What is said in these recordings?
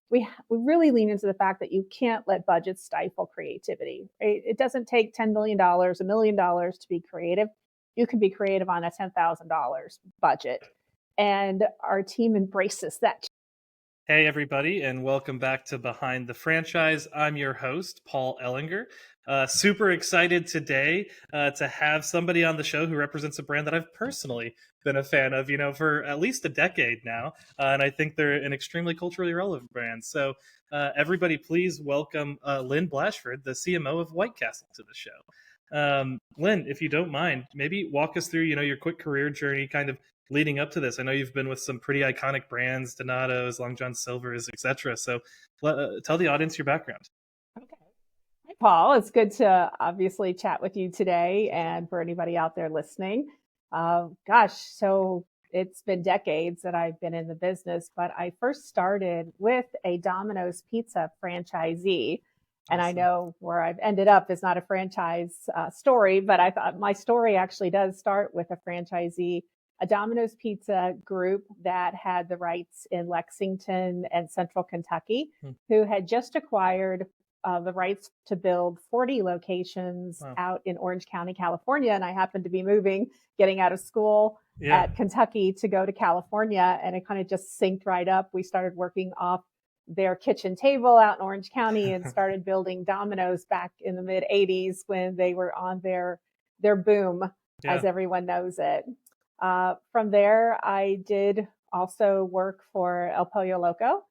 we really lean into the fact that you can't let budgets stifle creativity. Right? It doesn't take $10 million, $1 million to be creative. You can be creative on a $10,000 budget. And our team embraces that. Hey, everybody, and welcome back to Behind the Franchise. I'm your host, Paul Ellinger. Super excited today to have somebody on the show who represents a brand that I've personally been a fan of, for at least a decade now. And I think they're an extremely culturally relevant brand. So everybody, please welcome Lynn Blashford, the CMO of White Castle, to the show. Lynn, if you don't mind, maybe walk us through, your quick career journey, kind of leading up to this. I know you've been with some pretty iconic brands, Donato's, Long John Silver's, etc. So tell the audience your background. Okay. Hi, Paul. It's good to obviously chat with you today, and for anybody out there listening. So it's been decades that I've been in the business, but I first started with a Domino's Pizza franchisee. And I know where I've ended up is not a franchise story, but I thought my story actually does start with a franchisee, a Domino's Pizza group that had the rights in Lexington and Central Kentucky, who had just acquired the rights to build 40 locations out in Orange County, California. And I happened to be getting out of school at Kentucky to go to California. And it kind of just synced right up. We started working off their kitchen table out in Orange County and started building Domino's back in the mid 80s when they were on their boom, as everyone knows it. From there, I did also work for El Pollo Loco,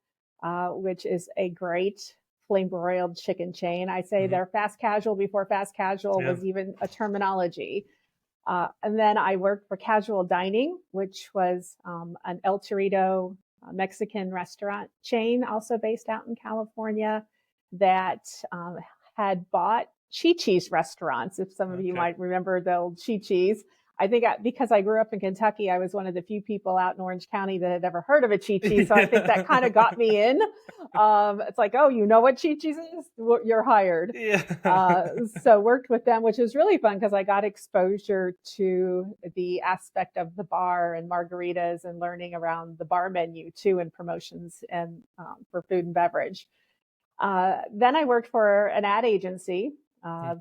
which is a great flame broiled chicken chain. I say they're fast casual before fast casual was even a terminology. And then I worked for Casual Dining, which was an El Torito Mexican restaurant chain, also based out in California, that had bought Chi-Chi's restaurants. If some of you might remember the old Chi-Chi's. I think because I grew up in Kentucky, I was one of the few people out in Orange County that had ever heard of a Chi-Chi. So I think that kind of got me in. It's like, oh, you know what Chi-Chi's is? Well, you're hired. So worked with them, which was really fun because I got exposure to the aspect of the bar and margaritas and learning around the bar menu too, and promotions and for food and beverage. Then I worked for an ad agency.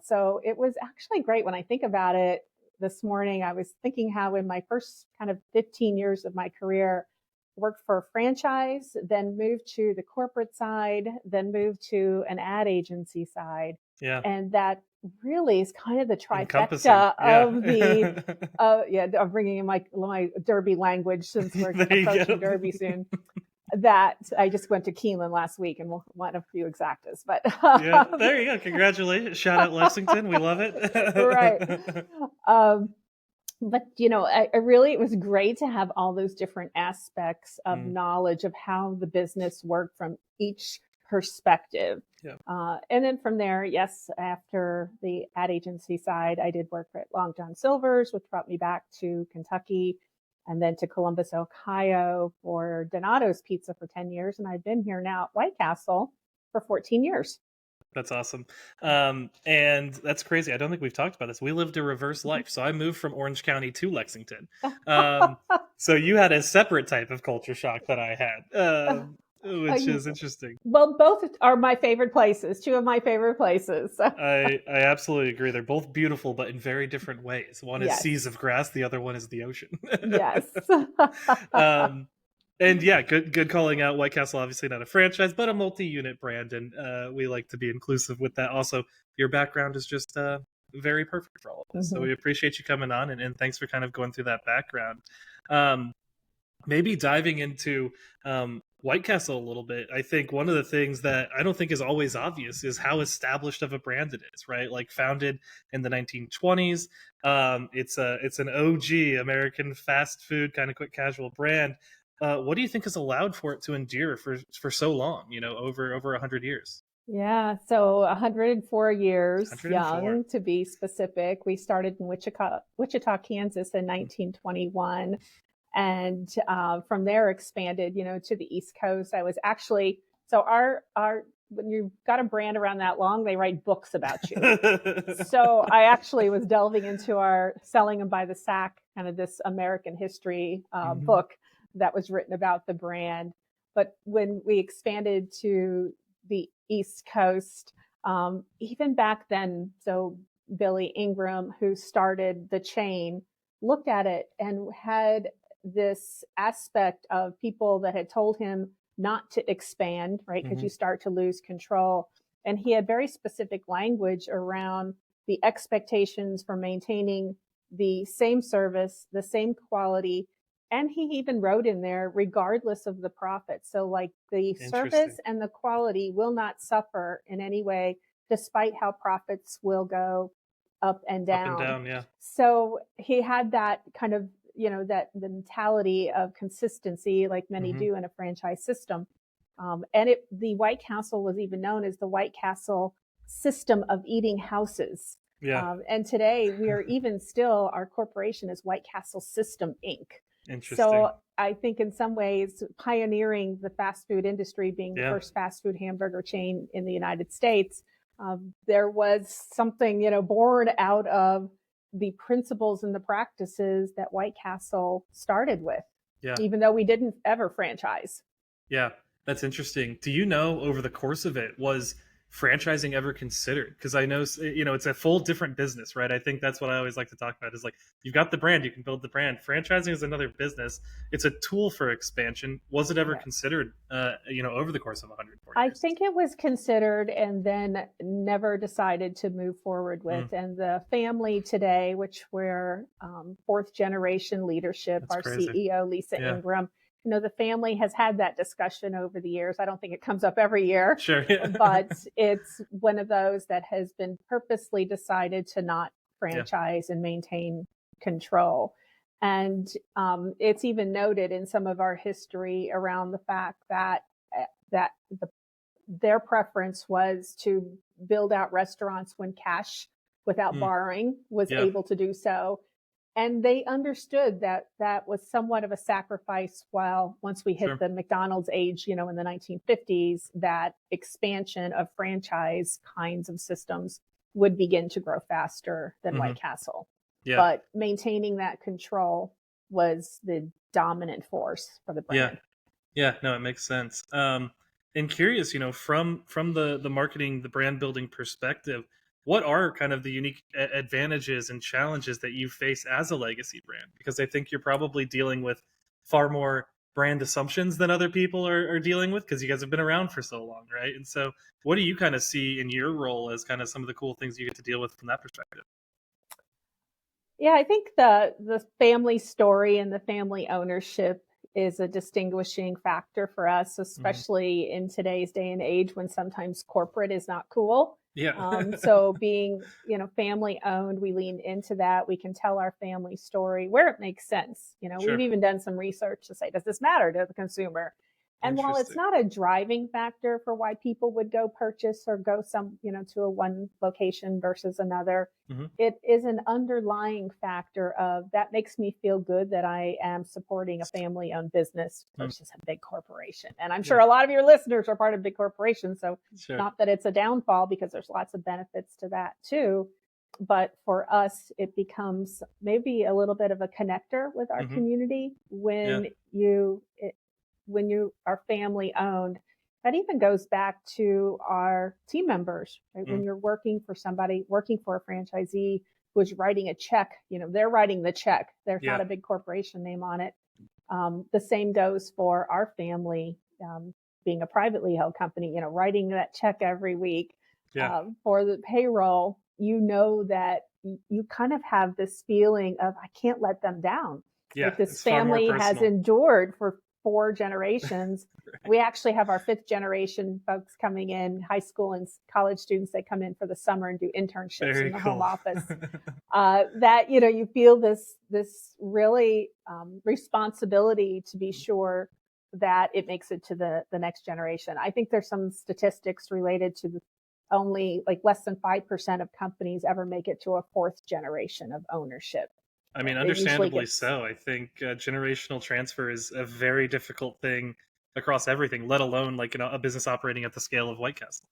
So it was actually great when I think about it. This morning, I was thinking how in my first kind of 15 years of my career, worked for a franchise, then moved to the corporate side, then moved to an ad agency side. And that really is kind of the trifecta of the, I'm bringing in my Derby language since we're approaching Derby soon. That I just went to Keeneland last week and we'll want a few exactas, but there you go. Congratulations. Shout out Lexington. We love it. Right. But it was great to have all those different aspects of knowledge of how the business worked from each perspective. And then from there, after the ad agency side, I did work at Long John Silver's, which brought me back to Kentucky, and then to Columbus, Ohio for Donato's Pizza for 10 years. And I've been here now at White Castle for 14 years. That's awesome. And that's crazy. I don't think we've talked about this. We lived a reverse life. So I moved from Orange County to Lexington. So you had a separate type of culture shock that I had. Which is interesting. Well, both are my favorite places, two of my favorite places. I absolutely agree. They're both beautiful, but in very different ways. One is seas of grass. The other one is the ocean. Yes. And good calling out. White Castle, obviously not a franchise, but a multi-unit brand. And we like to be inclusive with that. Also, your background is just very perfect for all of us. So we appreciate you coming on and thanks for kind of going through that background. Maybe diving into White Castle a little bit. I think one of the things that I don't think is always obvious is how established of a brand it is, right? Like founded in the 1920s. It's an OG American fast food kind of quick casual brand. What do you think has allowed for it to endure for so long, over 100 years? Yeah, so 104 years 104. Young, to be specific. We started in Wichita, Kansas in 1921. And from there expanded, to the East Coast. I was actually, so when you've got a brand around that long, they write books about you. So I actually was delving into our Selling Them by the Sack, kind of this American history book that was written about the brand. But when we expanded to the East Coast, even back then, so Billy Ingram, who started the chain, looked at it and had this aspect of people that had told him not to expand, right? Because you start to lose control. And he had very specific language around the expectations for maintaining the same service, the same quality. And he even wrote in there, regardless of the profit. So like the service and the quality will not suffer in any way, despite how profits will go up and down. Up and down, yeah. So he had that kind of, that the mentality of consistency, like many do in a franchise system. And the White Castle was even known as the White Castle system of eating houses. Yeah. And today we are even still, our corporation is White Castle System Inc. Interesting. So I think in some ways pioneering the fast food industry, being the first fast food hamburger chain in the United States, there was something, born out of the principles and the practices that White Castle started with, even though we didn't ever franchise. Yeah, that's interesting. Do you know, over the course of it, was franchising ever considered? Because I know, it's a full different business, right? I think that's what I always like to talk about is like, you've got the brand, you can build the brand. Franchising is another business. It's a tool for expansion. Was it ever considered, over the course of 140 years? I think it was considered and then never decided to move forward with. And the family today, which we're fourth generation leadership, that's our crazy. CEO, Lisa Ingram, the family has had that discussion over the years. I don't think it comes up every year, but it's one of those that has been purposely decided to not franchise and maintain control. And it's even noted in some of our history around the fact that their preference was to build out restaurants when cash without borrowing was able to do so. And they understood that that was somewhat of a sacrifice while once we hit the McDonald's age, in the 1950s, that expansion of franchise kinds of systems would begin to grow faster than White Castle. Yeah. But maintaining that control was the dominant force for the brand. Yeah, no, it makes sense. And curious, from the marketing, the brand building perspective, what are kind of the unique advantages and challenges that you face as a legacy brand? Because I think you're probably dealing with far more brand assumptions than other people are dealing with, because you guys have been around for so long, right? And so what do you kind of see in your role as kind of some of the cool things you get to deal with from that perspective? Yeah, I think the family story and the family ownership is a distinguishing factor for us, especially in today's day and age when sometimes corporate is not cool. Yeah. So being, family owned, we lean into that. We can tell our family story where it makes sense. We've even done some research to say, does this matter to the consumer? And while it's not a driving factor for why people would go purchase or go to a one location versus another, it is an underlying factor of that makes me feel good that I am supporting a family owned business versus a big corporation. And I'm sure a lot of your listeners are part of big corporations. So not that it's a downfall, because there's lots of benefits to that too. But for us, it becomes maybe a little bit of a connector with our community when you are family owned. That even goes back to our team members, right? When you're working for somebody, working for a franchisee who's writing a check, they're writing the check. There's not a big corporation name on it. The same goes for our family, being a privately held company, writing that check every week. For the payroll, that you kind of have this feeling of, I can't let them down. Yeah, like this family has endured for 4 generations. We actually have our 5th generation folks coming in, high school and college students that come in for the summer and do internships in the home office. That, you feel this really responsibility to be sure that it makes it to the next generation. I think there's some statistics related to only like less than 5% of companies ever make it to a 4th generation of ownership. I mean, understandably so. I think generational transfer is a very difficult thing across everything, let alone like a business operating at the scale of White Castle.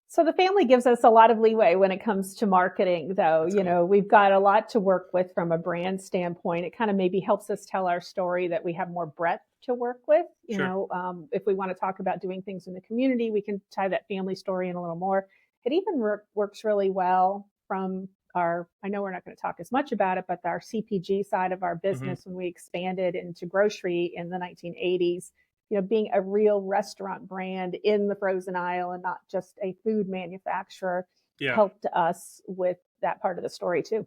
So the family gives us a lot of leeway when it comes to marketing, though. That's cool. We've got a lot to work with from a brand standpoint. It kind of maybe helps us tell our story that we have more breadth to work with. Sure. If we want to talk about doing things in the community, we can tie that family story in a little more. It even works really well from I know we're not going to talk as much about it, but our CPG side of our Hmm. business when we expanded into grocery in the 1980s, being a real restaurant brand in the frozen aisle and not just a food manufacturer Yeah. helped us with that part of the story too.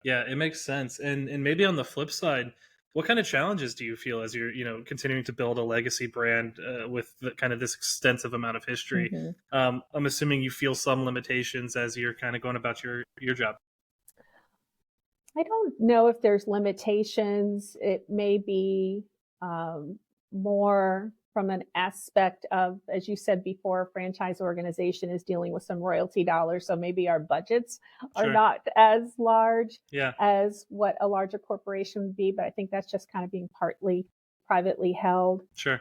Yeah, it makes sense. And maybe on the flip side, what kind of challenges do you feel as you're, continuing to build a legacy brand with kind of this extensive amount of history? Mm-hmm. I'm assuming you feel some limitations as you're kind of going about your job. I don't know if there's limitations. It may be um, more from an aspect of, as you said before, a franchise organization is dealing with some royalty dollars. So maybe our budgets are Sure. not as large Yeah. as what a larger corporation would be. But I think that's just kind of being partly privately held. Sure.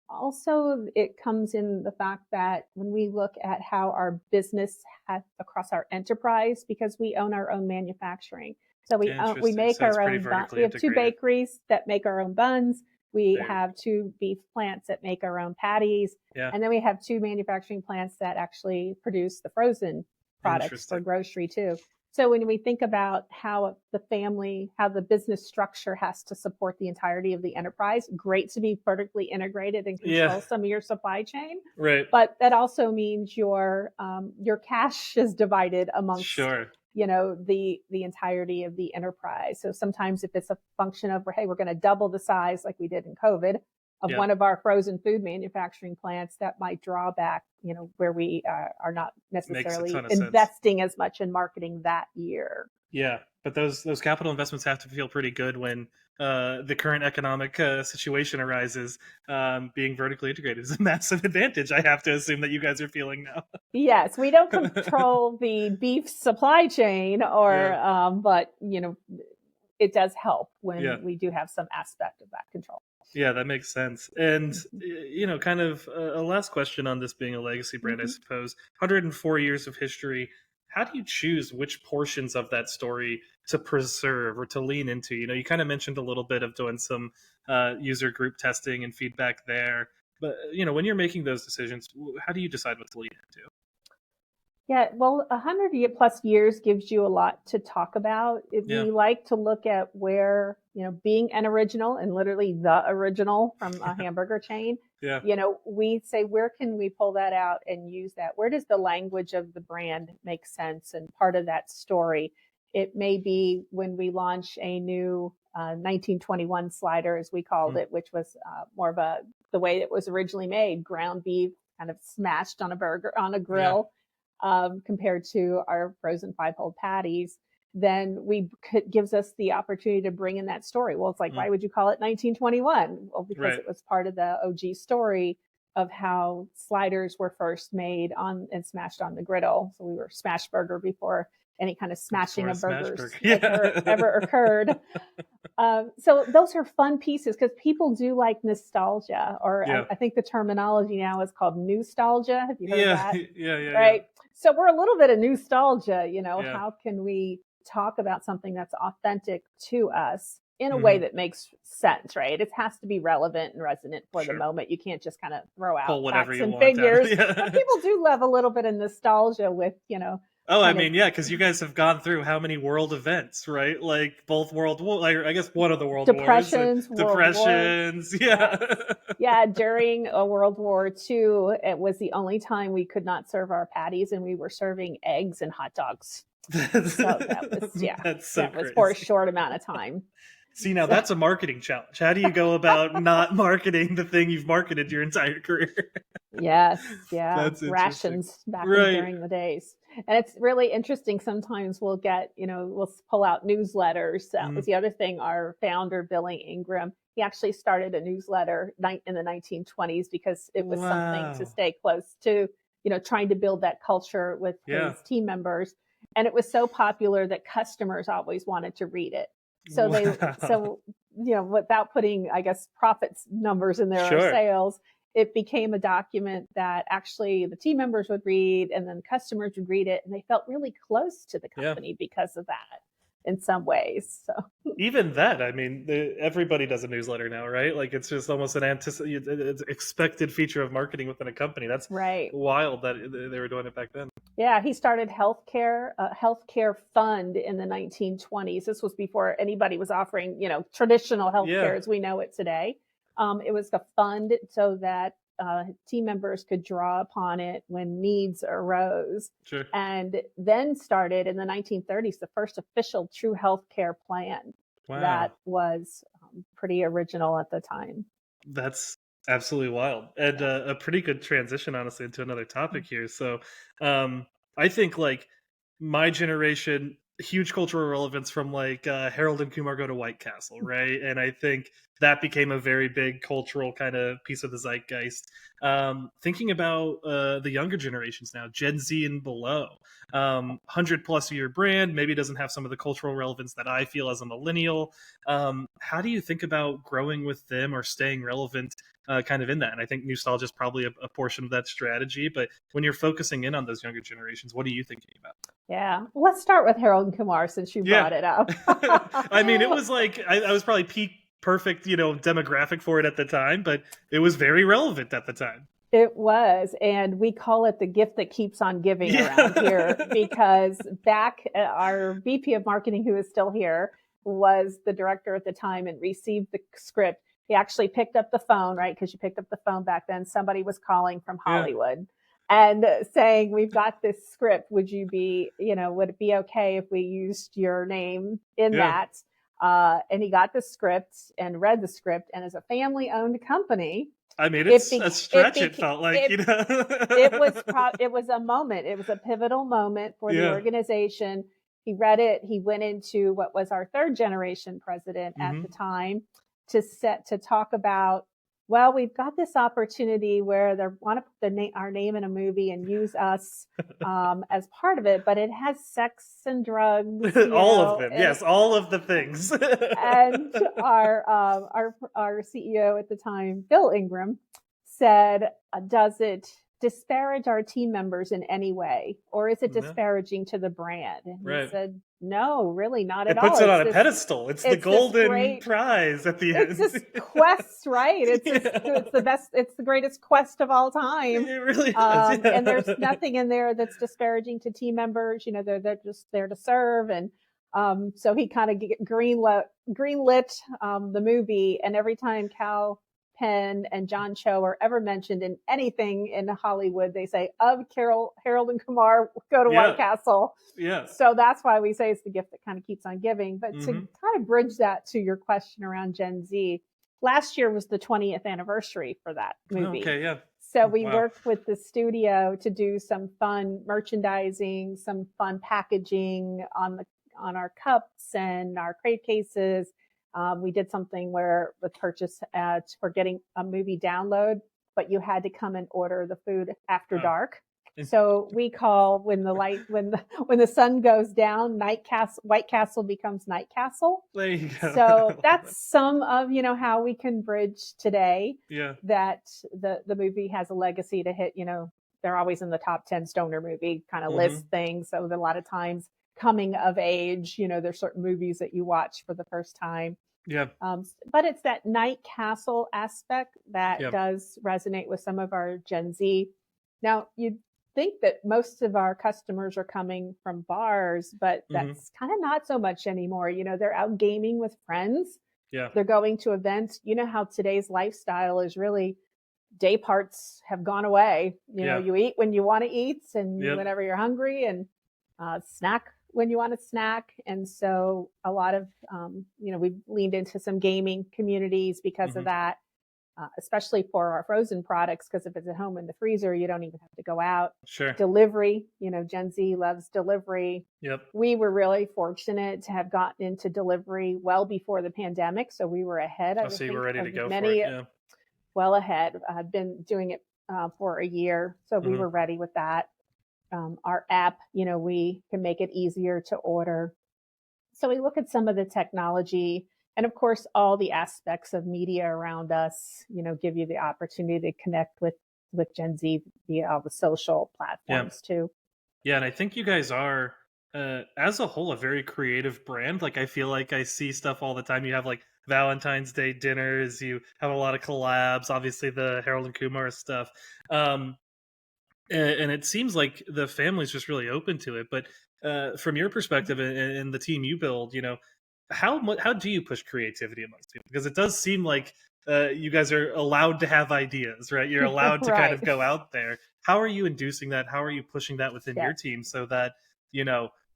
Also, it comes in the fact that when we look at how our business has across our enterprise, because we own our own manufacturing. So we Interesting. make So it's our pretty own we vertically have two integrated. bakeries that make our own buns. We Very have cool. two beef plants that make our own patties. Yeah. And then we have two manufacturing plants that actually produce the frozen products for Interesting. grocery too. So when we think about how the business structure has to support the entirety of the enterprise, great to be vertically integrated and Yeah. control some of your supply chain. Right. But that also means your cash is divided amongst Sure. the entirety of the enterprise. So sometimes if it's a function of, hey, we're going to double the size like we did in COVID of Yeah. one of our frozen food manufacturing plants, that might draw back, where we are not Makes a necessarily ton of sense. investing as much in marketing that year. Yeah, but those capital investments have to feel pretty good when the current economic situation arises. Being vertically integrated is a massive advantage. I have to assume that you guys are feeling now. Yes, we don't control the beef supply chain, Yeah, but it does help yeah, when we do have some aspect of that control. yeah. That makes sense. And Mm-hmm. kind of a last question on this being a legacy brand, I Mm-hmm. suppose. 104 years of history. How do you choose which portions of that story to preserve or to lean into? You kind of mentioned a little bit of doing some user group testing and feedback there. But when you're making those decisions, how do you decide what to lean into? Yeah, well, 100+ years gives you a lot to talk about. Yeah, We like to look at where, being an original and literally the original from a hamburger chain, yeah, we say, where can we pull that out and use that? Where does the language of the brand make sense and part of that story? It may be when we launch a new 1921 slider, as we called mm, it, which was more of the way it was originally made, ground beef kind of smashed on a yeah, grill, compared to our frozen 5-hole patties, then gives us the opportunity to bring in that story. Well, it's like, mm, why would you call it 1921? Well, because right, it was part of the OG story of how sliders were first made on and smashed on the griddle. So we were smash burger before any kind of smashing before of Smashburger. burgers Yeah, ever occurred. So those are fun pieces because people do like nostalgia, or yeah, I think the terminology now is called nostalgia. Have you heard yeah, that? yeah, yeah, yeah, Right. So we're a little bit of nostalgia, yeah. how can we talk about something that's authentic to us in a way Hmm. that makes sense, right? It has to be relevant and resonant for the Sure. moment. You can't just kind of throw out Pull whatever facts you and want out of figures, it. but Yeah. people do love a little bit of nostalgia with, Oh, I kind of mean, yeah, because you guys have gone through how many world events, right? Like both world war, like, I guess one of the world wars, depressions, world wars. depressions. Yes. Yeah. Yeah, during World War II, it was the only time we could not serve our patties and we were serving eggs and hot dogs. that's, So yeah, that's so that was for a crazy. short amount of time. See, now So, that's a marketing challenge. How do you go about not marketing the thing you've marketed your entire career? yes, yeah, That's interesting. rations back in Right. during the days. And it's really interesting. Sometimes we'll pull out newsletters. That Mm, was the other thing. Our founder, Billy Ingram, he actually started a newsletter in the 1920s because it was something to wow. stay close to, trying to build that culture with Yeah. his team members. And it was so popular that customers always wanted to read it. So Wow. without putting, I guess, profits numbers in there or Sure. sales, it became a document that actually the team members would read and then customers would read it and they felt really close to the Yeah. company because of that. Yeah. in some ways. So Even that, I mean, everybody does a newsletter now, right? Like it's just almost an it's expected feature of marketing within a company. That's right. wild that they were doing it back then. Yeah, he started a healthcare fund in the 1920s. This was before anybody was offering, traditional healthcare Yeah, as we know it today. It was a fund so that team members could draw upon it when needs arose. sure. And then started in the 1930s the first official true healthcare plan Wow. that was pretty original at the time. That's absolutely wild, and a pretty good transition, honestly, into another topic here. So, I think like my generation, huge cultural relevance from like Harold and Kumar Go to White Castle, right? And I think that became a very big cultural kind of piece of the zeitgeist. Thinking about the younger generations now, Gen Z and below, 100+ year brand, maybe doesn't have some of the cultural relevance that I feel as a millennial. How do you think about growing with them or staying relevant kind of in that? And I think nostalgia is probably a portion of that strategy. But when you're focusing in on those younger generations, what are you thinking about? Yeah. Let's start with Harold and Kumar since you Yeah. brought it up. I mean, it was like I was probably peak perfect, demographic for it at the time, but it was very relevant at the time. It was, and we call it the gift that keeps on giving around here Yeah. because back our VP of marketing, who is still here, was the director at the time and received the script. He actually picked up the phone, right? Because you picked up the phone back then. Somebody was calling from Yeah. Hollywood and saying, "We've got this script. Would it be okay if we used your name in Yeah. that?" And he got the script and read the script. And as a family-owned company, I mean, it it's be, a it stretch, it became felt like, it it was a moment. It was a pivotal moment for the Yeah. organization. He read it. He went into what was our third generation president at the Hmm. time to talk about, well, we've got this opportunity where they want to put our name in a movie and use us as part of it, but it has sex and drugs, All of them. and Yes, all of the things. and our CEO at the time, Bill Ingram, said, "Does it disparage our team members in any way, or is it No. disparaging to the brand?" And he Right. said, "No, really, not at It all. puts it on a pedestal. It's the It's this golden great, prize at the it's end. this quest, right? Yeah. It's the best, it's the greatest quest of all time." It really does. And there's Yeah. nothing in there that's disparaging to team members. They're just there to serve. And so he kind of greenlit the movie. And every time Cal Penn and John Cho are ever mentioned in anything in Hollywood, they say, "Of Harold and Kumar go to White Yeah. Castle." Yeah. So that's why we say it's the gift that kind of keeps on giving. But to Hmm. kind of bridge that to your question around Gen Z, last year was the 20th anniversary for that movie. Okay. Yeah. So we Wow. worked with the studio to do some fun merchandising, some fun packaging on our cups and our crate cases. We did something where with purchase ads for getting a movie download, but you had to come and order the food after Wow. dark. So we call when when the sun goes down, White Castle becomes Night Castle. There you go. So that's some of how we can bridge today Yeah. that the movie has a legacy to hit. They're always in the top 10 stoner movie kind of list Hmm. things. So a lot of times coming of age, there's certain movies that you watch for the first time. Yeah. But it's that Night Castle aspect that Yeah. does resonate with some of our Gen Z. Now, you'd think that most of our customers are coming from bars, but Hmm. that's kind of not so much anymore. They're out gaming with friends. Yeah. They're going to events. You know how today's lifestyle is really day parts have gone away. Yeah. You eat when you want to eat and Yep. whenever you're hungry, and snack when you want to snack. And so a lot of, we've leaned into some gaming communities because of Hmm. that, especially for our frozen products, because if it's at home in the freezer, you don't even have to go out. Sure. Delivery, Gen Z loves delivery. Yep. We were really fortunate to have gotten into delivery well before the pandemic. So we were ahead, I Oh, would so you were think, ready to of go for it. many, Yeah. well ahead. I've been doing it for a year. So we Hmm. were ready with that. Our app, we can make it easier to order. So we look at some of the technology and of course, all the aspects of media around us, give you the opportunity to connect with Gen Z via all the social Yeah. platforms too. Yeah. And I think you guys are as a whole, a very creative brand. Like I feel like I see stuff all the time. You have like Valentine's Day dinners. You have a lot of collabs. Obviously, the Harold and Kumar stuff. Um, and it seems like the family's just really open to it. But from your perspective and the team you build, how do you push creativity amongst people? Because it does seem like you guys are allowed to have ideas, right? You're allowed to kind Right. of go out there. How are you inducing that? How are you pushing that within Yeah. your team so that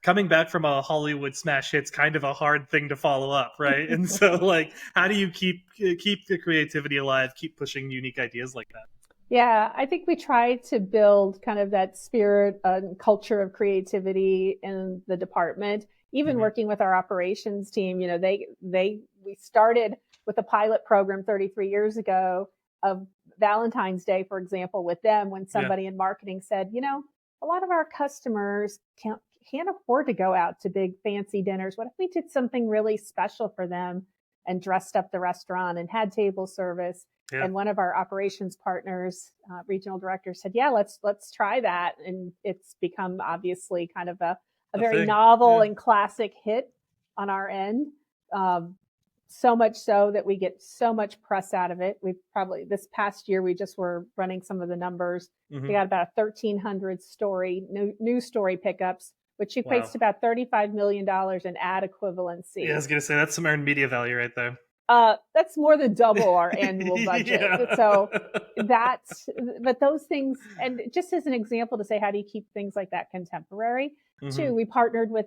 coming back from a Hollywood smash hit's kind of a hard thing to follow up, right? And so, like, how do you keep the creativity alive, keep pushing unique ideas like that? Yeah, I think we try to build kind of that spirit and culture of creativity in the department. Even Hmm. working with our operations team, we started with a pilot program 33 years ago of Valentine's Day, for example, with them when Yeah, somebody in marketing said, a lot of our customers can't afford to go out to big fancy dinners. What if we did something really special for them and dressed up the restaurant and had table service? yeah, And one of our operations partners, regional director, said, "Yeah, let's try that." And it's become obviously kind of a a very thing. novel Yeah. and classic hit on our end. Um, so much so that we get so much press out of it. We've probably this past year we just were running some of the numbers. We Hmm. got about 1,300 news story pickups, which equates Wow. to about $35 million in ad Yeah, I equivalency. was gonna say that's some earned media value right there. That's more than double our annual budget. Yeah. So that's, but those things, and just as an example to say, how do you keep things like that contemporary? Hmm. Too,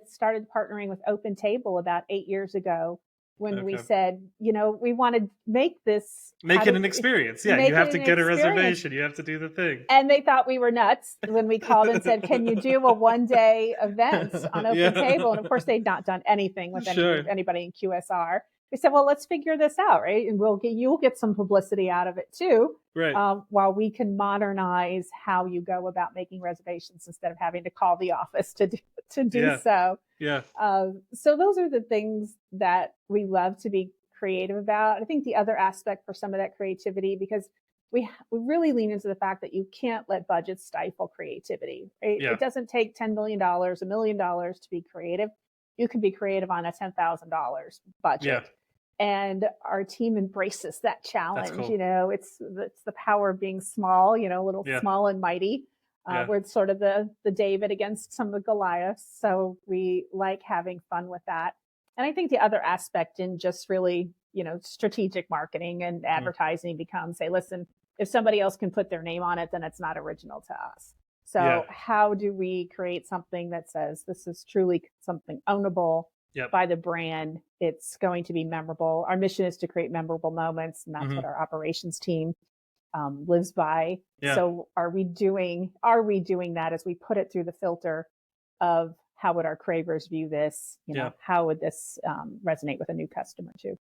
started partnering with Open Table about 8 years ago when we Okay. said, we want to make this, Make it an experience. Yeah, you make have it to an get a experience. reservation. You have to do the thing. And they thought we were nuts when we called and said, "Can you do a 1 day event on Open Table?" And of Yeah. course, they'd not done anything with Sure. anybody in QSR. We said, "Well, let's figure this out, right? And you'll get some publicity out of it too, Right. while we can modernize how you go about making reservations instead of having to call the office to do Yeah. so." Yeah. So those are the things that we love to be creative about. I think the other aspect for some of that creativity, because we really lean into the fact that you can't let budgets stifle creativity. Right? Yeah. It doesn't take $10 million, $1 million to be creative. You can be creative on a $10,000 Yeah. budget, and our team embraces that That's challenge. cool. It's the power of being small. A little Yeah. small and mighty. Yeah. We're sort of the David against some of the Goliaths. So we like having fun with that. And I think the other aspect in just really, strategic marketing and Mm. advertising becomes, say, listen, if somebody else can put their name on it, then it's not original to us. Yeah. So how do we create something that says this is truly something ownable Yep. by the brand? It's going to be memorable. Our mission is to create memorable moments, and that's Hmm. what our operations team lives by. Yeah. So are we doing that as we put it through the filter of how would our cravers view this? Yeah. How would this resonate with a new customer too?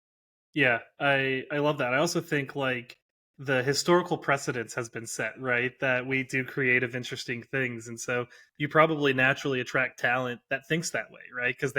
Yeah, I love that. I also think like the historical precedence has been set, right? That we do creative, interesting things, and so you probably naturally attract talent that thinks that way, right? Because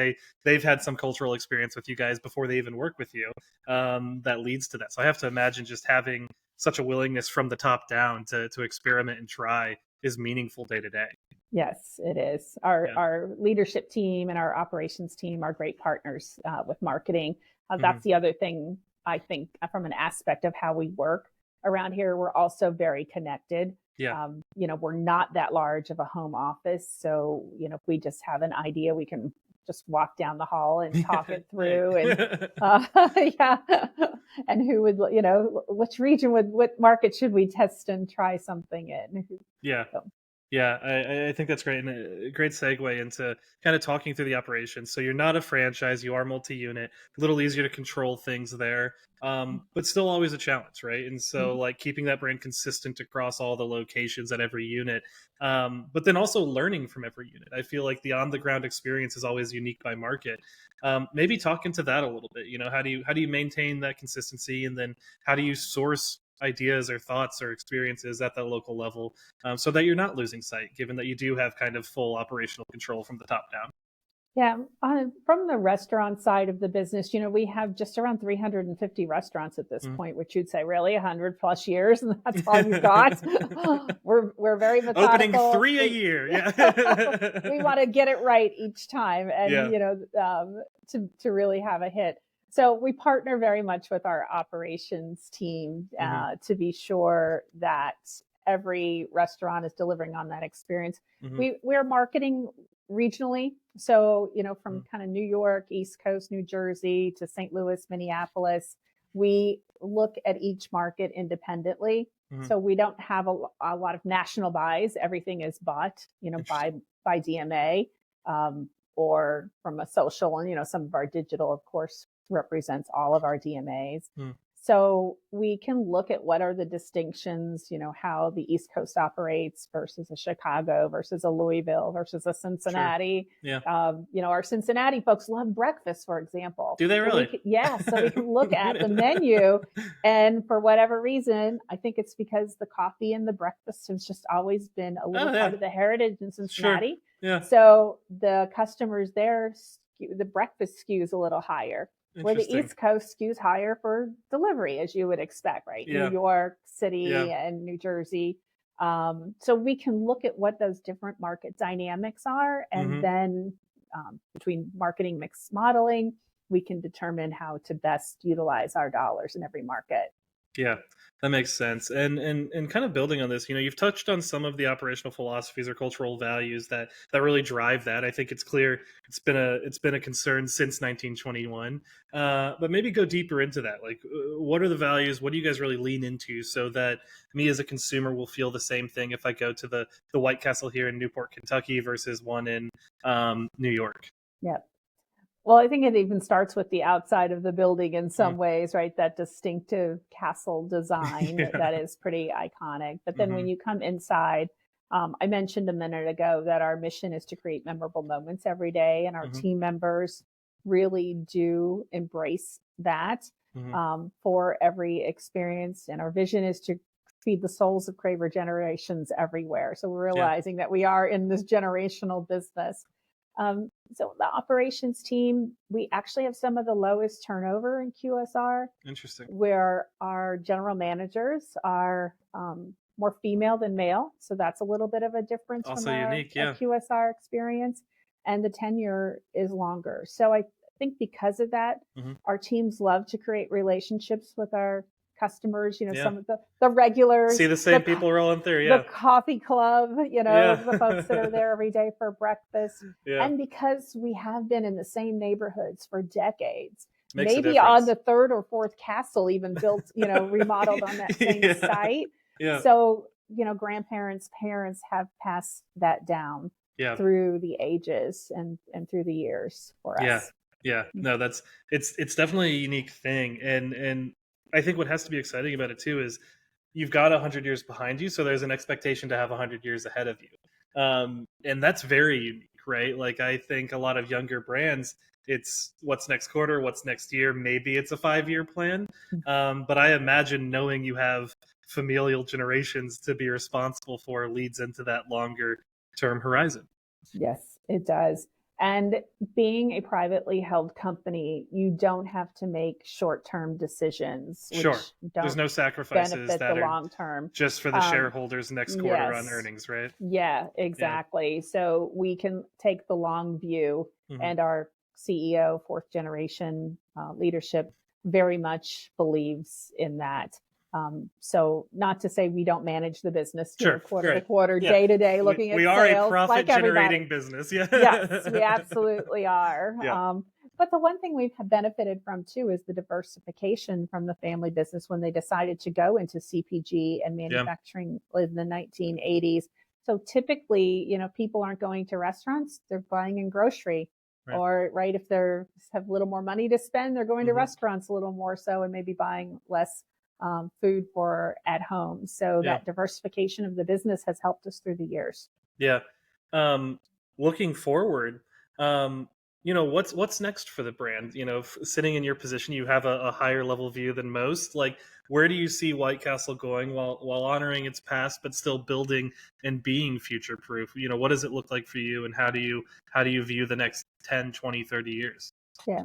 they've had some cultural experience with you guys before they even work with you. That leads to that. So I have to imagine just having such a willingness from the top down to experiment and try is meaningful day to day. Yes, it is. Our Yeah. our leadership team and our operations team are great partners with marketing. Hmm. That's the other thing I think from an aspect of how we work around here. We're also very connected. Yeah. We're not that large of a home office, so if we just have an idea, we can just walk down the hall and talk it Hey. through. And yeah, and who would which region what market should we test and try something in? Yeah. So, Yeah, I think that's great, and a great segue into kind of talking through the operations. So you're not a franchise, you are multi-unit, a little easier to control things there, but still always a challenge, right? And so mhm. like keeping that brand consistent across all the locations at every unit, but then also learning from every unit. I feel like the on-the-ground experience is always unique by market. Maybe talk into that a little bit. How do you maintain that consistency, and then how do you source ideas or thoughts or experiences at that local level so that you're not losing sight, given that you do have kind of full operational control from the top down. Yeah, from the restaurant side of the business, we have just around 350 restaurants at this Mm. point, which you'd say really 100 plus years, and that's all you've got. We're very Opening methodical. 3 a year. We Yeah. want to get it right each time, and Yeah. to really have a hit. So we partner very much with our operations team Hmm. to be sure that every restaurant is delivering on that experience. Hmm. We're marketing regionally. So, from Hmm. kind of New York, East Coast, New Jersey to St. Louis, Minneapolis, we look at each market independently. Hmm. So we don't have a lot of national buys. Everything is bought, Interesting. by DMA, or from a social, and some of our digital, of course, represents all of our DMAs. Hmm. So we can look at what are the distinctions, how the East Coast operates versus a Chicago versus a Louisville versus a Sure. Cincinnati. Yeah. Our Cincinnati folks love breakfast, for example. Do they So really? so we can look at the menu, and for whatever reason, I think it's because the coffee and the breakfast has just always been a little Oh, part yeah. of the heritage in Sure. Cincinnati. Yeah. So the customers there, the breakfast skews a little higher, where the Interesting. East Coast skews higher for delivery, as you would expect, right? New Yeah. York Yeah. City and New Jersey. So we can look at what those different market dynamics are, and Hmm. then between marketing mix modeling, we can determine how to best utilize our dollars in every market. Yeah, that makes sense. And kind of building on this, you've touched on some of the operational philosophies or cultural values that really drive that. I think it's clear it's been a concern since 1921. But maybe go deeper into that. Like, what are the values? What do you guys really lean into so that me as a consumer will feel the same thing if I go to the White Castle here in Newport, Kentucky versus one in New York? Yeah. Well, I think it even starts with the outside of the building in Mm. some ways, right? That distinctive castle design Yeah. that is pretty iconic. But then when Hmm. you come inside, I mentioned a minute ago that our mission is to create memorable moments every day, and our Hmm. team members really do embrace that Hmm. for every experience. And our vision is to feed the souls of Craver generations everywhere. So we're Yeah. realizing that we are in this generational business. So the operations team, we actually have some of the lowest turnover in QSR, Interesting. where our general managers are more female than male. So that's a little bit of a difference from Also unique. a Yeah. QSR experience. And the tenure is longer. So I think because of that, Hmm. our teams love to create relationships with our customers, Yeah. some of the See regulars, the same people rolling through. the Yeah. coffee club, Yeah. the folks that are there every day for breakfast. Yeah. And because we have been in the same neighborhoods for decades, Makes a maybe on difference. the third or fourth castle, even built, remodeled on that same Yeah. site. Yeah. So, grandparents, parents have passed that down Yeah. through the ages and through the years for Yeah. us. Yeah. No, it's definitely a unique thing. And I think what has to be exciting about it too is you've got 100 years behind you, so there's an expectation to have 100 years ahead of you. And that's very unique, right? Like, I think a lot of younger brands, it's what's next quarter, what's next year, maybe it's a 5 year plan. But I imagine knowing you have familial generations to be responsible for leads into that longer term horizon. Yes, it does. And being a privately held company, you don't have to make short-term decisions, Sure. which There's don't no sacrifices benefit the that are long term. just for the Um, shareholders next quarter on yes, earnings, right? yeah, Yeah. exactly. So we can take the long view, Hmm. and our CEO, fourth generation leadership, very much believes in that. So not to say we don't manage the business, Sure. quarter to Great. quarter, Yeah. day to day, We, looking we at are a sales profit like everybody. generating business. Yes, we Yeah. absolutely are. Yeah. But the one thing we've benefited from too is the diversification from the family business when they decided to go into CPG and Yeah. manufacturing in the 1980s. So typically, people aren't going to restaurants, they're buying in grocery. Right. Or, right, if they have a little more money to spend, they're going to Hmm. restaurants a little more so, and maybe buying less food for at home. So Yeah. that diversification of the business has helped us through the years. Yeah. Um, Looking forward, what's next for the brand? Sitting in your position, you have a higher level view than most. Like, where do you see White Castle going while honoring its past, but still building and being future proof? What does it look like for you, and how do you view the next 10, 20, 30 years? Yeah.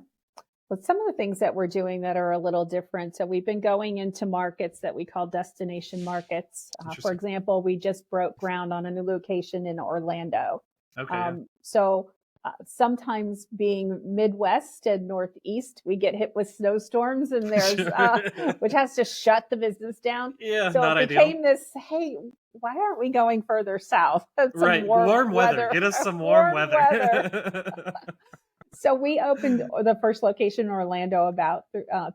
Well, some of the things that we're doing that are a little different. So we've been going into markets that we call destination markets. For Interesting. example, we just broke ground on a new location in Orlando. Okay, yeah. So sometimes being Midwest and Northeast, we get hit with snowstorms and there's, Sure. which has to shut the business down. Yeah, So it not ideal. became this, hey, why aren't we going further south? Some Right. warm Warm weather. weather, Get us some warm warm weather. weather. So we opened the first location in Orlando about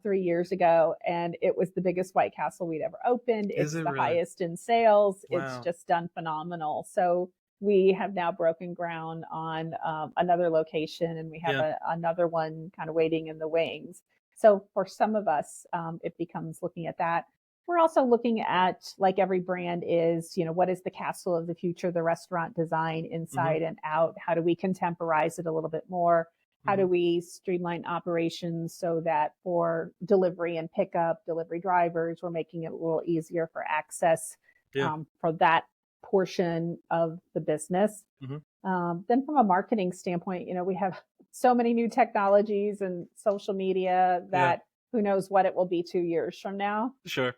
3 years ago, and it was the biggest White Castle we'd ever opened. Is It's it the really? highest in sales. It's Wow. just done phenomenal. So we have now broken ground on another location, and we have Yeah. another one kind of waiting in the wings. So for some of us, it becomes looking at that. We're also looking at, like every brand is, what is the castle of the future, the restaurant design Hmm. inside and out? How do we contemporize it a little bit more? How do Hmm. we streamline operations so that for delivery and pickup, delivery drivers, we're making it a little easier for access Yeah. for that portion of the business. Hmm. Then from a marketing standpoint, we have so many new technologies and social media Yeah. that who knows what it will be 2 years from now. Sure.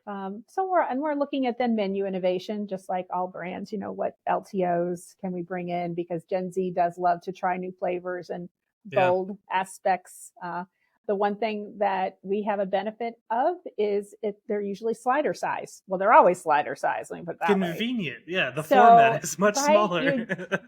So we're looking at then menu innovation, just like all brands. What LTOs can we bring in, because Gen Z does love to try new flavors and Yeah. bold aspects. The one thing that we have a benefit of is they're usually slider size. Well, they're always slider size. Let me put it that way. Convenient. Yeah. The So, format is much right, smaller.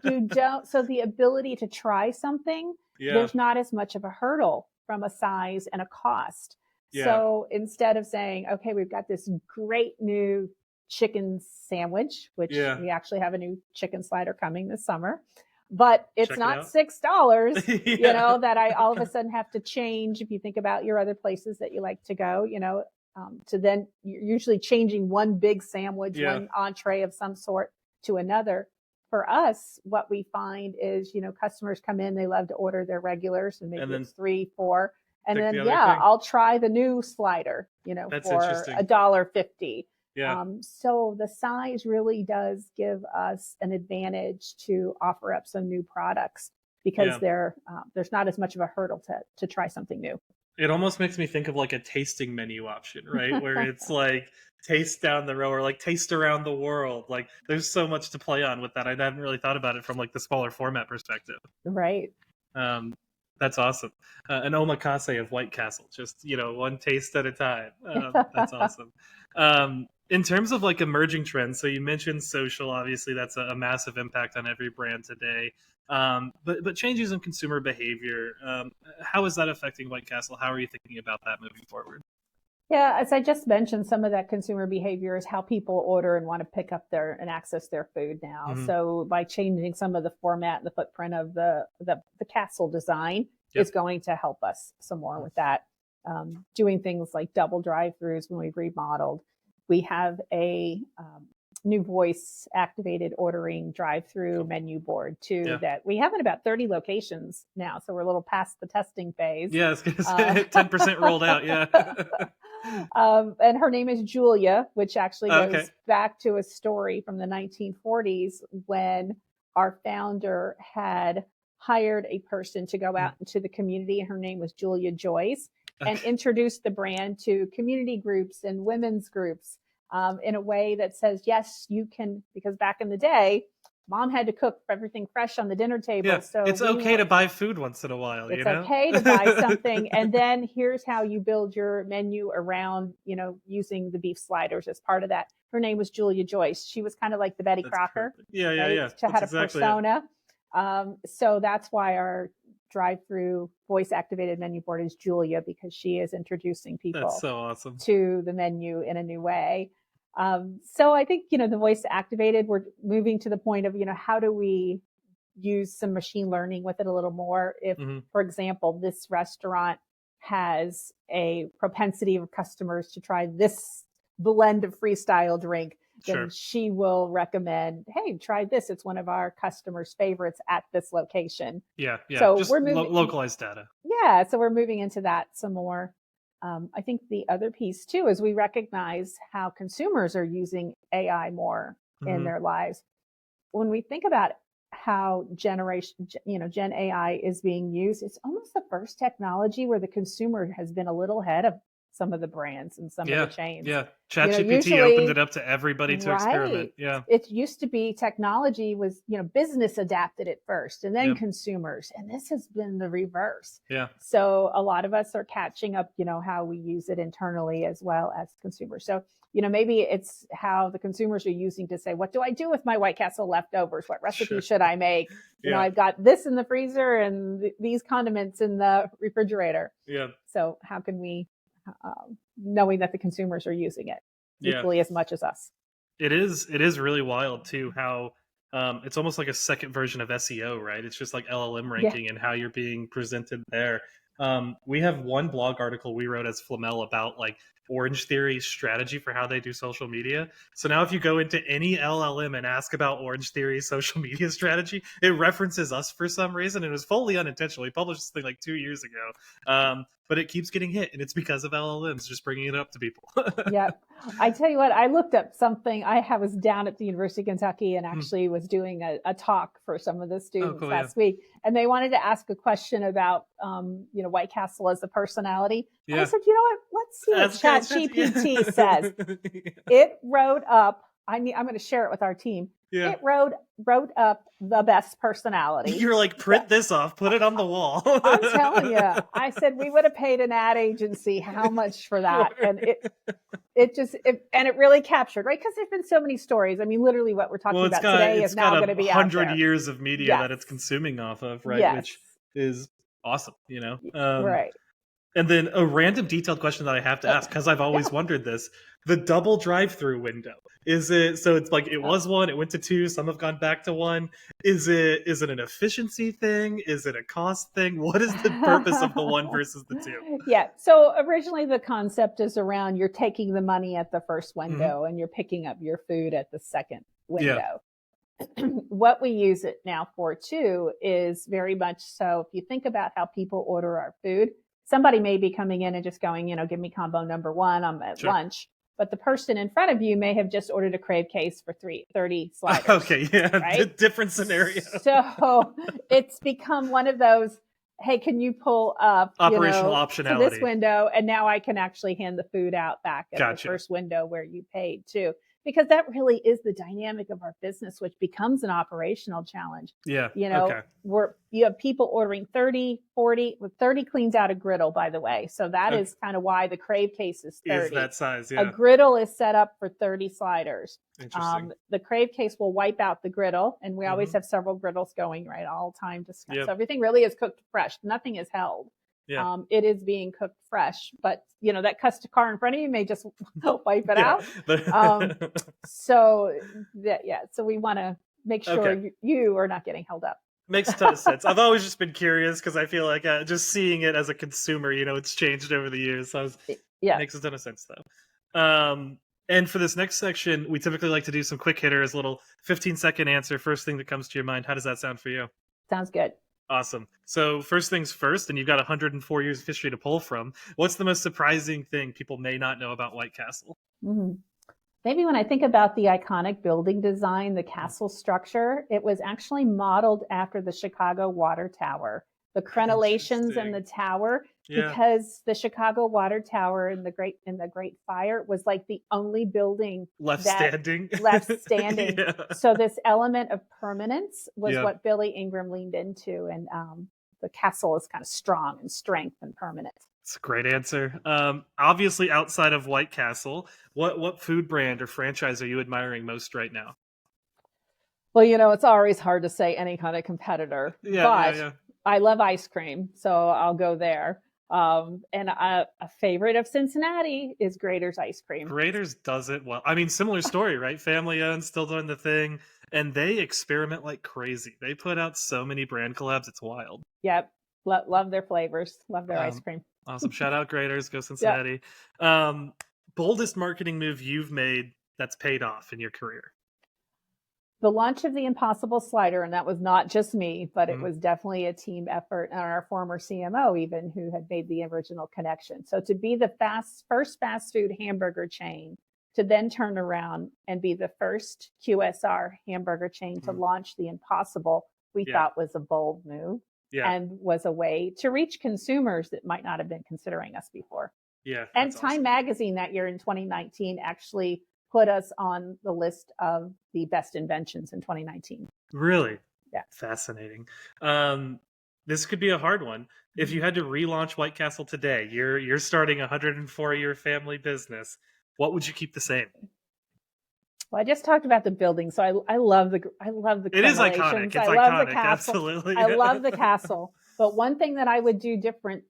you don't. So the ability to try something, Yeah. there's not as much of a hurdle from a size and a cost. Yeah. So instead of saying, okay, we've got this great new chicken sandwich, which Yeah. we actually have a new chicken slider coming this summer, but it's Check it not out. $6, Yeah. that I all of a sudden have to change. If you think about your other places that you like to go, to then you're usually changing one big sandwich, Yeah. one entree of some sort to another. For us, what we find is, customers come in, they love to order their regulars, and maybe And then it's 3, 4. And pick the then, other yeah, thing. I'll try the new slider, That's for interesting. $1.50. Yeah. So the size really does give us an advantage to offer up some new products because Yeah. there's not as much of a hurdle to try something new. It almost makes me think of like a tasting menu option, right? Where it's like taste down the row or like taste around the world. Like there's so much to play on with that. I haven't really thought about it from like the smaller format perspective. Right. Um, that's awesome. An omakase of White Castle, just one taste at a time. That's awesome. In terms of like emerging trends, so you mentioned social. Obviously, that's a massive impact on every brand today. But changes in consumer behavior. How is that affecting White Castle? How are you thinking about that moving forward? Yeah, as I just mentioned, some of that consumer behavior is how people order and want to pick up and access their food now. Hmm. So by changing some of the format and the footprint of the castle design Yep. is going to help us some more with that. Doing things like double drive-throughs when we've remodeled. We have a new voice activated ordering drive-through Cool. menu board too, Yeah. that we have in about 30 locations now. So we're a little past the testing phase. Yeah, I was gonna say 10% rolled out. Yeah. And her name is Julia, which actually Okay. goes back to a story from the 1940s when our founder had hired a person to go out into the community. Her name was Julia Joyce, and Okay. introduced the brand to community groups and women's groups in a way that says, yes, you can, because back in the day, mom had to cook everything fresh on the dinner table. Yeah, So it's okay to buy food once in a while, it's okay to buy something. And then here's how you build your menu around, using the beef sliders as part of that. Her name was Julia Joyce. She was kind of like the Betty That's Crocker, perfect. Yeah, yeah, right? yeah. She That's had a exactly it. persona. So that's why our drive-through voice activated menu board is Julia, because she is introducing That's people so awesome. to the menu in a new way. So I think, the voice activated, we're moving to the point of, how do we use some machine learning with it a little more? If, Hmm. for example, this restaurant has a propensity of customers to try this blend of freestyle drink, then Sure. she will recommend, hey, try this. It's one of our customers' favorites at this location. Yeah. Yeah. So Just we're moving. localized data. Yeah. So we're moving into that some more. I think the other piece too is we recognize how consumers are using AI more in their lives. When we think about how Gen AI is being used, it's almost the first technology where the consumer has been a little ahead of some of the brands and some of the chains. Yeah. ChatGPT opened it Usually, up to everybody to experiment. right. Yeah. It used to be technology was, business adapted it first and then Yep. consumers. And this has been the reverse. Yeah. So a lot of us are catching up, how we use it internally as well as consumers. So, maybe it's how the consumers are using to say, what do I do with my White Castle leftovers? What recipe should I make? Yeah. I've got this in the freezer and these condiments in the refrigerator. Yeah. So how can we, knowing that the consumers are using it equally as much as us? It is really wild too how it's almost like a second version of SEO, right? It's just like LLM ranking and how you're being presented there. We have one blog article we wrote as Flamel about like Orange Theory's strategy for how they do social media. So now if you go into any LLM and ask about Orange Theory's social media strategy, it references us for some reason. It was fully unintentional. We published this thing like 2 years ago. But it keeps getting hit, and it's because of LLMs just bringing it up to people. Yep. I tell you what, I looked up something. I was down at the University of Kentucky and actually was doing a talk for some of the students last week, and they wanted to ask a question about, White Castle as a personality. Yeah. I said, you know what? Let's see what ChatGPT says. It wrote up. I'm going to share it with our team. Yeah. It wrote up the best personality. You're like, print this off, put it on the wall. I'm telling you, I said we would have paid an ad agency how much for that, and it really captured, right? Because there's been so many stories. I mean, literally, what we're talking about today is now going to be out there. 100 years of media that it's consuming off of, right? Yes. Which is awesome, right. And then a random detailed question that I have to ask, because I've always wondered this: the double drive-through window, is it? So it's like it was one, it went to two, some have gone back to one. Is it an efficiency thing? Is it a cost thing? What is the purpose of the one versus the two? Yeah. So originally the concept is around you're taking the money at the first window and you're picking up your food at the second window. Yeah. What we use it now for too is very much so if you think about how people order our food, somebody may be coming in and just going, give me combo number one. I'm at lunch. But the person in front of you may have just ordered a crave case for 30 sliders. Okay, yeah, right? Different scenario. So it's become one of those, hey, can you pull up operational optionality to this window? And now I can actually hand the food out back at the first window where you paid too. Because that really is the dynamic of our business, which becomes an operational challenge. Yeah. You have people ordering 30, 40, 30 cleans out a griddle, by the way. So that is kind of why the crave case is 30. Is that size, yeah. A griddle is set up for 30 sliders. Interesting. The crave case will wipe out the griddle, and we always have several griddles going, right, all time. So everything really is cooked fresh. Nothing is held. Yeah. It is being cooked fresh, but that car in front of you may just wipe it out. So we want to make sure you are not getting held up. Makes a ton of sense. I've always just been curious because I feel like just seeing it as a consumer, it's changed over the years. So makes a ton of sense though. And for this next section, we typically like to do some quick hitters, little 15-second answer. First thing that comes to your mind. How does that sound for you? Sounds good. Awesome. So first things first, and you've got 104 years of history to pull from. What's the most surprising thing people may not know about White Castle? Mm-hmm. Maybe when I think about the iconic building design, the castle structure, it was actually modeled after the Chicago Water Tower. The crenellations in the tower, because the Chicago Water Tower in the Great Fire was like the only building left standing. Yeah. So this element of permanence was what Billy Ingram leaned into, and the castle is kind of strong and strength and permanent. It's a great answer. Obviously, outside of White Castle, what food brand or franchise are you admiring most right now? Well, it's always hard to say any kind of competitor, but I love ice cream, so I'll go there. And a favorite of Cincinnati is Grater's Ice Cream. Grater's does it well. I mean, similar story, right? Family owned, still doing the thing, and they experiment like crazy. They put out so many brand collabs, it's wild. Yep, love their flavors, love their ice cream. Awesome. Shout out Grater's, go Cincinnati. Boldest marketing move you've made that's paid off in your career? The launch of the Impossible Slider, and that was not just me, but it was definitely a team effort, and our former CMO even, who had made the original connection. So to be the first fast food hamburger chain to then turn around and be the first QSR hamburger chain to launch the Impossible, we thought was a bold move and was a way to reach consumers that might not have been considering us before. Yeah. And Time Magazine that year in 2019 actually put us on the list of the best inventions in 2019. Really? Yeah. Fascinating. This could be a hard one. If you had to relaunch White Castle today, you're starting a 104-year family business. What would you keep the same? Well, I just talked about the building, so I love the It is iconic. It's I iconic. love the castle. Absolutely. I love the castle. But one thing that I would do different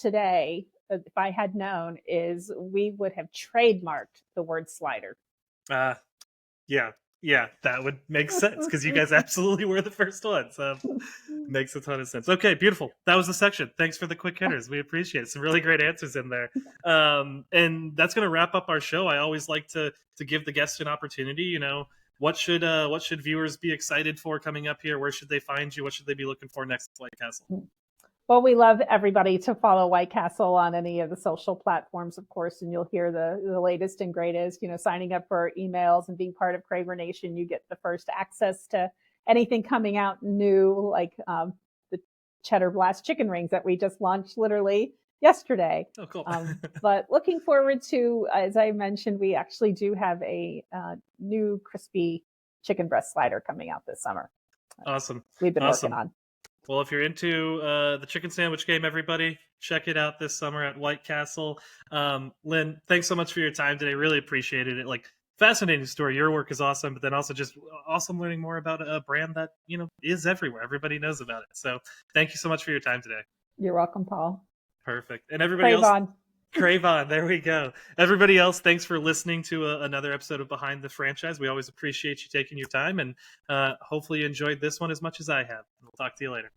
today, if I had known, is we would have trademarked the word slider. Yeah, that would make sense because you guys absolutely were the first ones. Makes a ton of sense. Okay, beautiful. That was the section. Thanks for the quick hitters. We appreciate it. Some really great answers in there. And that's going to wrap up our show. I always like to give the guests an opportunity. You know, what should viewers be excited for coming up here? Where should they find you? What should they be looking for next at White Castle? Well, we love everybody to follow White Castle on any of the social platforms, of course, and you'll hear the latest and greatest. You know, signing up for our emails and being part of Craver Nation, you get the first access to anything coming out new, like the Cheddar Blast chicken rings that we just launched literally yesterday. Oh, cool. But looking forward to, as I mentioned, we actually do have a new crispy chicken breast slider coming out this summer. Awesome. We've been working on. Well, if you're into the chicken sandwich game, everybody, check it out this summer at White Castle. Lynn, thanks so much for your time today. Really appreciated it. Like, fascinating story. Your work is awesome, but then also just awesome learning more about a brand that, you know, is everywhere. Everybody knows about it. So thank you so much for your time today. You're welcome, Paul. Perfect. And everybody else. Crave on. There we go. Everybody else, thanks for listening to another episode of Behind the Franchise. We always appreciate you taking your time, and hopefully you enjoyed this one as much as I have. We'll talk to you later.